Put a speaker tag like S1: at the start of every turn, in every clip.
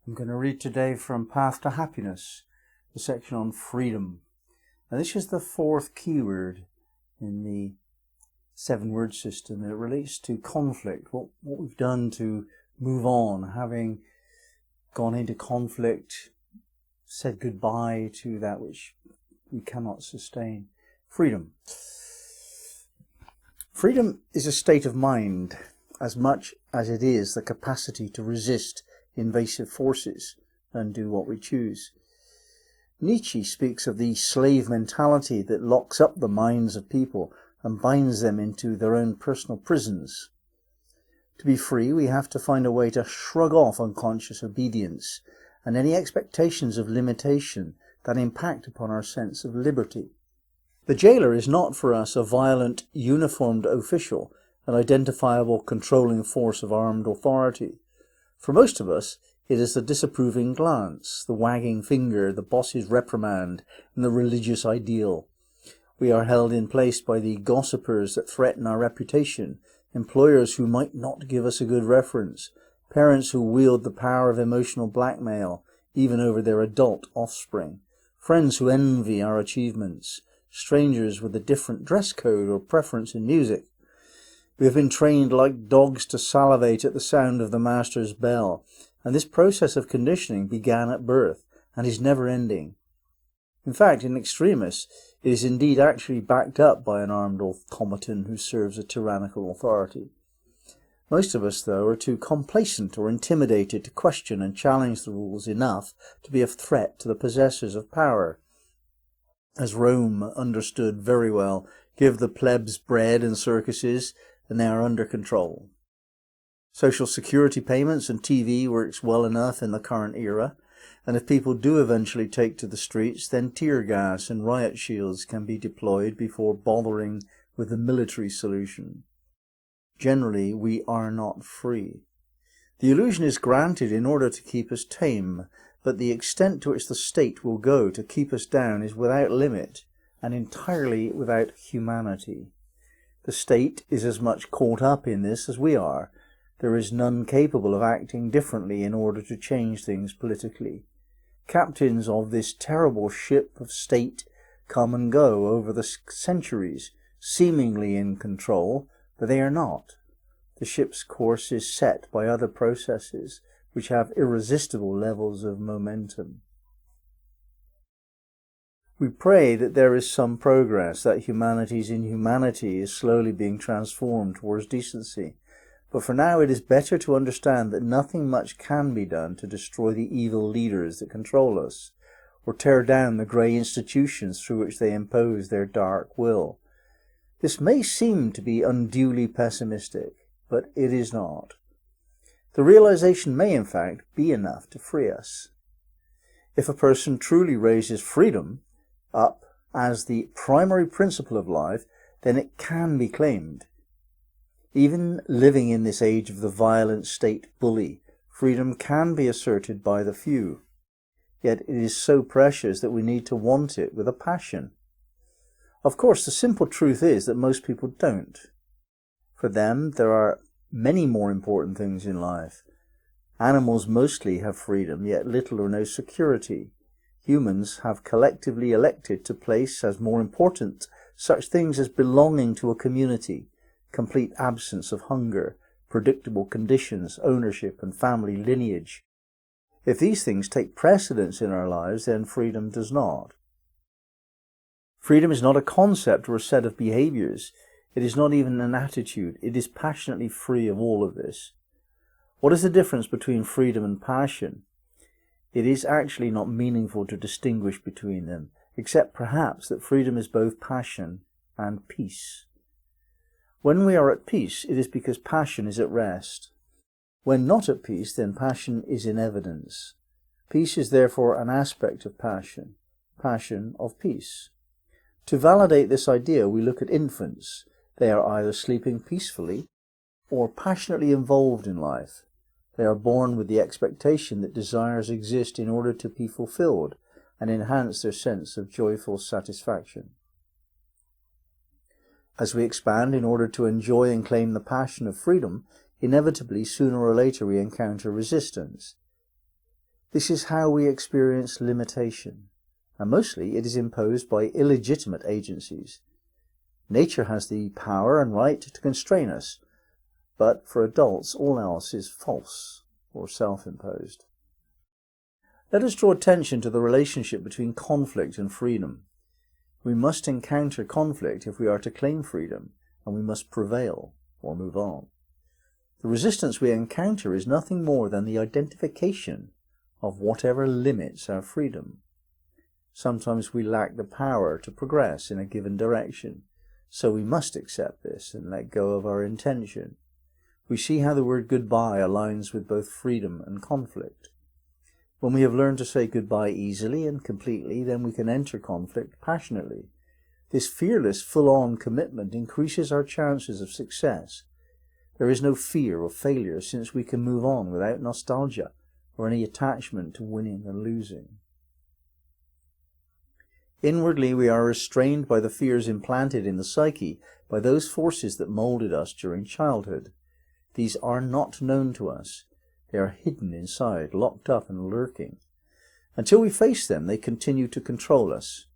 S1: I'm going to read today from Path to Happiness, the section on freedom. Now this is the fourth keyword in the 7-word system, and it relates to conflict, what we've done to move on, having gone into conflict, said goodbye to that which we cannot sustain. Freedom. Freedom is a state of mind as much as it is the capacity to resist invasive forces and do what we choose. Nietzsche speaks of the slave mentality that locks up the minds of people and binds them into their own personal prisons. To be free, we have to find a way to shrug off unconscious obedience and any expectations of limitation that impact upon our sense of liberty. The jailer is not for us a violent, uniformed official, an identifiable controlling force of armed authority. For most of us, it is the disapproving glance, the wagging finger, the boss's reprimand, and the religious ideal. We are held in place by the gossipers that threaten our reputation, employers who might not give us a good reference, parents who wield the power of emotional blackmail, even over their adult offspring, friends who envy our achievements, strangers with a different dress code or preference in music. We have been trained like dogs to salivate at the sound of the master's bell, and this process of conditioning began at birth and is never ending. In fact, in extremis, it is indeed actually backed up by an armed automaton who serves a tyrannical authority. Most of us, though, are too complacent or intimidated to question and challenge the rules enough to be a threat to the possessors of power. As Rome understood very well, give the plebs bread and circuses, and they are under control. Social security payments and TV works well enough in the current era, and if people do eventually take to the streets, then tear gas and riot shields can be deployed before bothering with the military solution. Generally, we are not free. The illusion is granted in order to keep us tame, but the extent to which the state will go to keep us down is without limit and entirely without humanity. The state is as much caught up in this as we are. There is none capable of acting differently in order to change things politically. Captains of this terrible ship of state come and go over the centuries, seemingly in control, but they are not. The ship's course is set by other processes which have irresistible levels of momentum. We pray that there is some progress, that humanity's inhumanity is slowly being transformed towards decency. But for now it is better to understand that nothing much can be done to destroy the evil leaders that control us, or tear down the grey institutions through which they impose their dark will. This may seem to be unduly pessimistic, but it is not. The realization may in fact be enough to free us. If a person truly raises freedom up as the primary principle of life, then it can be claimed. Even living in this age of the violent state bully, freedom can be asserted by the few. Yet it is so precious that we need to want it with a passion. Of course, the simple truth is that most people don't. For them, there are many more important things in life. Animals mostly have freedom, yet little or no security. Humans have collectively elected to place as more important such things as belonging to a community, complete absence of hunger, predictable conditions, ownership and family lineage. If these things take precedence in our lives, then freedom does not. Freedom is not a concept or a set of behaviors. It is not even an attitude. It is passionately free of all of this. What is the difference between freedom and passion? It is actually not meaningful to distinguish between them, except perhaps that freedom is both passion and peace. When we are at peace, it is because passion is at rest. When not at peace, then passion is in evidence. Peace is therefore an aspect of passion of peace. To validate this idea, we look at infants. They are either sleeping peacefully or passionately involved in life. They are born with the expectation that desires exist in order to be fulfilled and enhance their sense of joyful satisfaction. As we expand in order to enjoy and claim the passion of freedom, inevitably sooner or later we encounter resistance. This is how we experience limitation, and mostly it is imposed by illegitimate agencies. Nature has the power and right to constrain us, but for adults all else is false or self-imposed. Let us draw attention to the relationship between conflict and freedom. We must encounter conflict if we are to claim freedom, and we must prevail or move on. The resistance we encounter is nothing more than the identification of whatever limits our freedom. Sometimes we lack the power to progress in a given direction, so we must accept this and let go of our intention. We see how the word goodbye aligns with both freedom and conflict. When we have learned to say goodbye easily and completely, then we can enter conflict passionately. This fearless, full-on commitment increases our chances of success. There is no fear of failure, since we can move on without nostalgia or any attachment to winning and losing. Inwardly, we are restrained by the fears implanted in the psyche by those forces that molded us during childhood. These are not known to us. They are hidden inside, locked up and lurking. Until we face them, they continue to control us.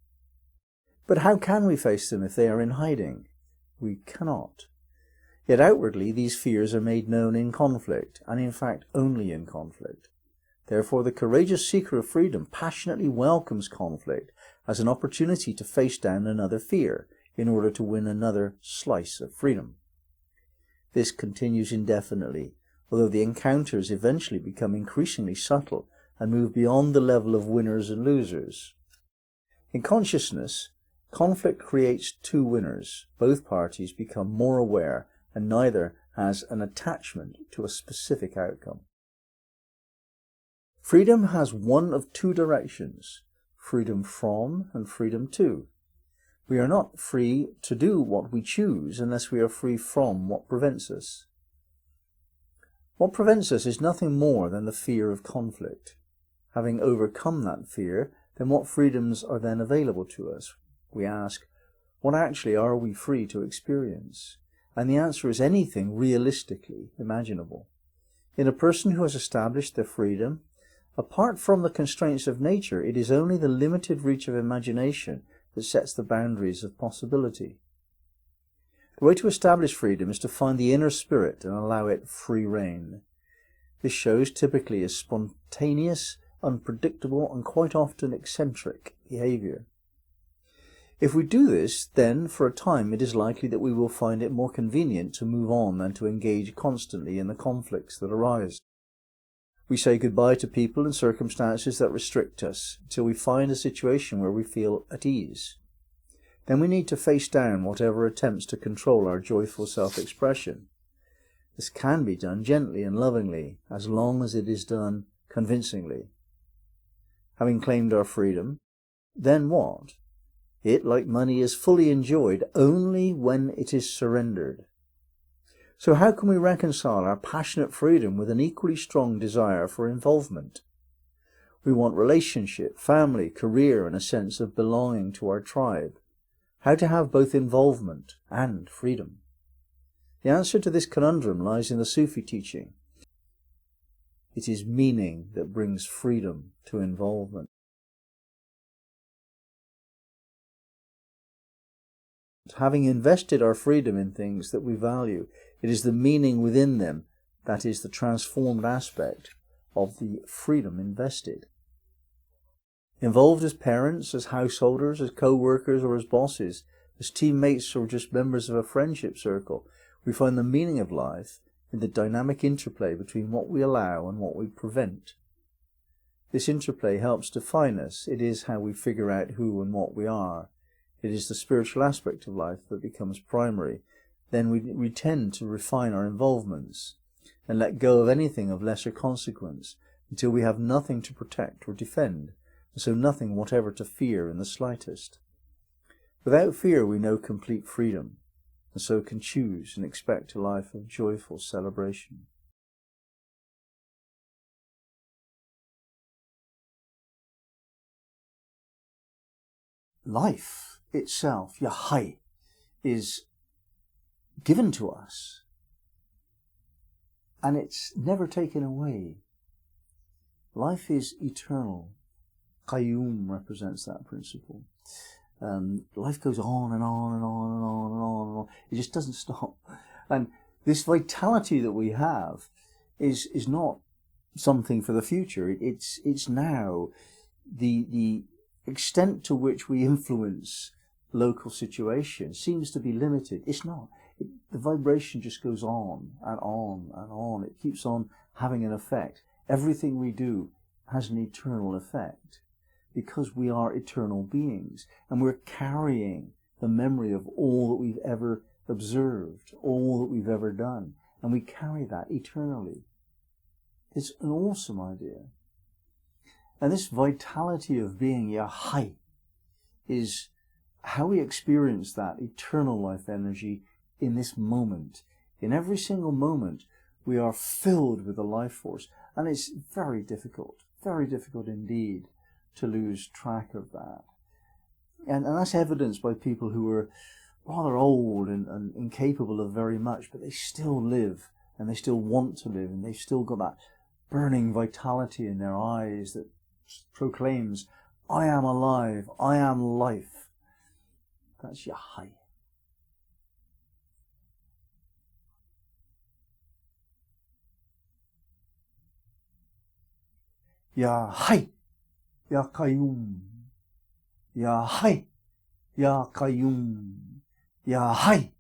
S1: But how can we face them if they are in hiding? We cannot. Yet outwardly, these fears are made known in conflict, and in fact only in conflict. Therefore, the courageous seeker of freedom passionately welcomes conflict as an opportunity to face down another fear in order to win another slice of freedom. This continues indefinitely, although the encounters eventually become increasingly subtle and move beyond the level of winners and losers. In consciousness, conflict creates two winners. Both parties become more aware, and neither has an attachment to a specific outcome. Freedom has one of two directions, freedom from and freedom to. We are not free to do what we choose unless we are free from what prevents us. What prevents us is nothing more than the fear of conflict. Having overcome that fear, then what freedoms are then available to us? We ask, what actually are we free to experience? And the answer is anything realistically imaginable. In a person who has established their freedom, apart from the constraints of nature, it is only the limited reach of imagination that sets the boundaries of possibility. The way to establish freedom is to find the inner spirit and allow it free rein. This shows typically a spontaneous, unpredictable, and quite often eccentric behavior. If we do this, then for a time it is likely that we will find it more convenient to move on than to engage constantly in the conflicts that arise. We say goodbye to people and circumstances that restrict us until we find a situation where we feel at ease. Then we need to face down whatever attempts to control our joyful self-expression. This can be done gently and lovingly, as long as it is done convincingly. Having claimed our freedom, then what? It, like money, is fully enjoyed only when it is surrendered. So how can we reconcile our passionate freedom with an equally strong desire for involvement? We want relationship, family, career, and a sense of belonging to our tribe. How to have both involvement and freedom? The answer to this conundrum lies in the Sufi teaching. It is meaning that brings freedom to involvement. Having invested our freedom in things that we value, it is the meaning within them that is the transformed aspect of the freedom invested. Involved as parents, as householders, as co-workers or as bosses, as teammates or just members of a friendship circle, we find the meaning of life in the dynamic interplay between what we allow and what we prevent. This interplay helps define us. It is how we figure out who and what we are. It is the spiritual aspect of life that becomes primary. Then we tend to refine our involvements and let go of anything of lesser consequence until we have nothing to protect or defend, and so nothing whatever to fear in the slightest. Without fear we know complete freedom, and so can choose and expect a life of joyful celebration. Life itself, Yahai, is given to us, and it's never taken away. Life is eternal. Qayyum represents that principle. Life goes on and on and on and on and on and on. It just doesn't stop. And this vitality that we have is not something for the future. It's now. The extent to which we influence local situations seems to be limited. It's not. The vibration just goes on and on and on. It keeps on having an effect. Everything we do has an eternal effect because we are eternal beings and we're carrying the memory of all that we've ever observed, all that we've ever done, and we carry that eternally. It's an awesome idea. And this vitality of being, Yahai, is how we experience that eternal life energy in this moment. In every single moment, we are filled with the life force. And it's very difficult indeed, to lose track of that. And that's evidenced by people who are rather old and incapable of very much, but they still live, and they still want to live, and they've still got that burning vitality in their eyes that proclaims, I am alive, I am life. That's Yahai. Yahai, Ya Qayyum, Yahai, Ya Qayyum, Yahai,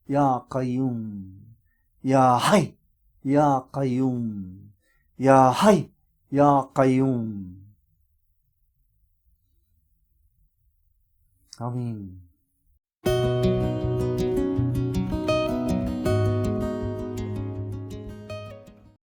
S1: Ya Qayyum, Yahai, Ya Qayyum, Yahai, Ya Qayyum. Amen.